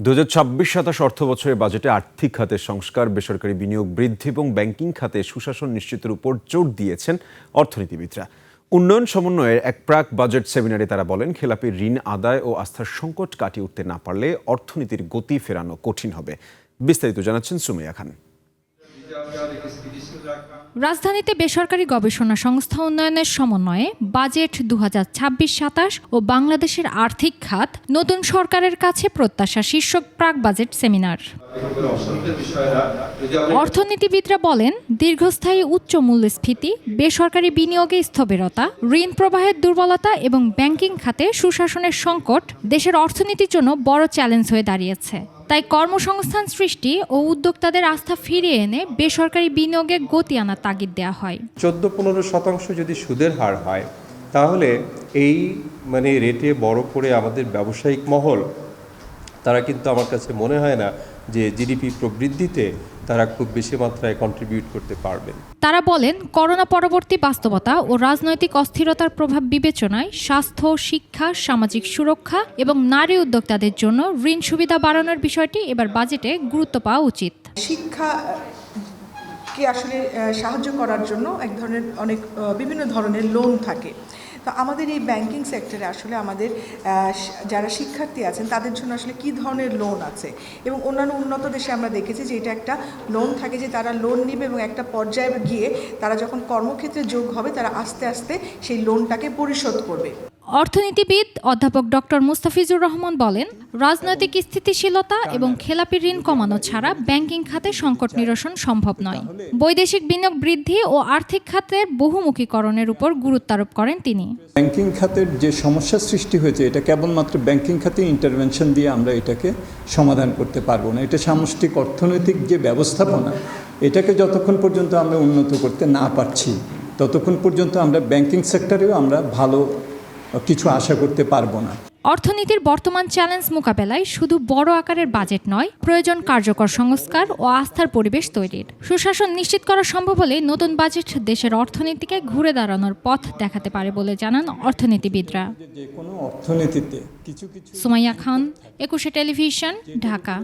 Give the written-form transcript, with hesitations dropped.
২০২৬-২৭ অর্থবছরের বাজেটে আর্থিক খাতের সংস্কার, বেসরকারি বিনিয়োগ বৃদ্ধি এবং ব্যাংকিং খাতে সুশাসন নিশ্চিতের উপর জোর দিয়েছেন অর্থনীতিবিদরা। উন্নয়ন সমন্বয়ের এক প্রাক বাজেট সেমিনারে তারা বলেন, খেলাপি ঋণ আদায় ও আস্থার সংকট কাটিয়ে উঠতে না পারলে অর্থনীতির গতি ফেরানো কঠিন হবে। বিস্তারিত জানাচ্ছেন সুমাইয়া খান। রাজধানীতে বেসরকারি গবেষণা সংস্থা উন্নয়নের সমন্বয়ে বাজেট ২০২৬-২৭ ও বাংলাদেশের আর্থিক খাত নতুন সরকারের কাছে প্রত্যাশা শীর্ষক প্রাক বাজেট সেমিনার। অর্থনীতিবিদরা বলেন, দীর্ঘস্থায়ী উচ্চ মূল্যস্ফীতি, বেসরকারি বিনিয়োগে স্থবিরতা, ঋণ প্রবাহের দুর্বলতা এবং ব্যাংকিং খাতে সুশাসনের সংকট দেশের অর্থনীতির জন্য বড় চ্যালেঞ্জ হয়ে দাঁড়িয়েছে। তাই কর্মসংস্থান সৃষ্টি ও উদ্যোক্তাদের আস্থা ফিরিয়ে এনে বেসরকারি বিনিয়োগে গতি আনার তাগিদ দেওয়া হয়। 14-15% যদি সুদের হার হয়, তাহলে এই রেটে বড় করে আমাদের ব্যবসায়িক মহল তারা কিন্তু আমার কাছে মনে হয় না যে জিডিপি প্রবৃদ্ধিতে তারা খুব বেশি মাত্রায় কন্ট্রিবিউট করতে পারবেন। তারা বলেন, করোনা পরবর্তী বাস্তবতা ও রাজনৈতিক অস্থিরতার প্রভাব বিবেচনায় স্বাস্থ্য, শিক্ষা, সামাজিক সুরক্ষা এবং নারী উদ্যোক্তাদের জন্য ঋণ সুবিধা বাড়ানোর বিষয়টি এবার বাজেটে গুরুত্ব পাওয়া উচিত। শিক্ষাকে আসলে সাহায্য করার জন্য বিভিন্ন ধরনের লোন থাকে। তো আমাদের এই ব্যাংকিং সেক্টরে আসলে আমাদের যারা শিক্ষার্থী আছেন তাদের জন্য আসলে কী ধরনের লোন আছে, এবং অন্যান্য উন্নত দেশে আমরা দেখেছি যে এটা একটা লোন থাকে যে তারা লোন নেবে এবং একটা পর্যায়ে গিয়ে তারা যখন কর্মক্ষেত্রে যোগ হবে তারা আস্তে আস্তে সেই লোনটাকে পরিশোধ করবে। অর্থনীতিবিদ অধ্যাপক ডক্টর মুস্তাফিজুর রহমান বলেন, রাজনৈতিক স্থিতিশীলতা এবং খেলাপি ঋণ কমানো ছাড়া ব্যাংকিং খাতে সংকট নিরসন সম্ভব নয়। বৈদেশিক বিনিয়োগ বৃদ্ধি ও আর্থিক খাতের বহুমুখীকরণের উপর গুরুত্ব আরোপ করেন তিনি। ব্যাংকিং খাতের যে সমস্যা সৃষ্টি হয়েছে, এটা কেবলমাত্র ব্যাংকিং খাতে ইন্টারভেনশন দিয়ে আমরা এটাকে সমাধান করতে পারবো না। এটা সামষ্টিক অর্থনৈতিক যে ব্যবস্থাপনা, এটাকে যতক্ষণ পর্যন্ত আমরা উন্নত করতে না পারছি, ততক্ষণ পর্যন্ত আমরা ব্যাংকিং সেক্টরেও আমরা ভালো কিছু আশা করতে পারবো না। অর্থনীতির বর্তমান চ্যালেঞ্জ মোকাবেলায় শুধু বড় আকারের বাজেট নয়, প্রয়োজন কার্যকর সংস্কার ও আস্থার পরিবেশ তৈরির। সুশাসন নিশ্চিত করা সম্ভব হলে নতুন বাজেট দেশের অর্থনীতিকে ঘুরে দাঁড়ানোর পথ দেখাতে পারে বলে জানান অর্থনীতিবিদরা। অর্থনীতিতে কিছু সুমাইয়া খান, 21 টেলিভিশন, ঢাকা।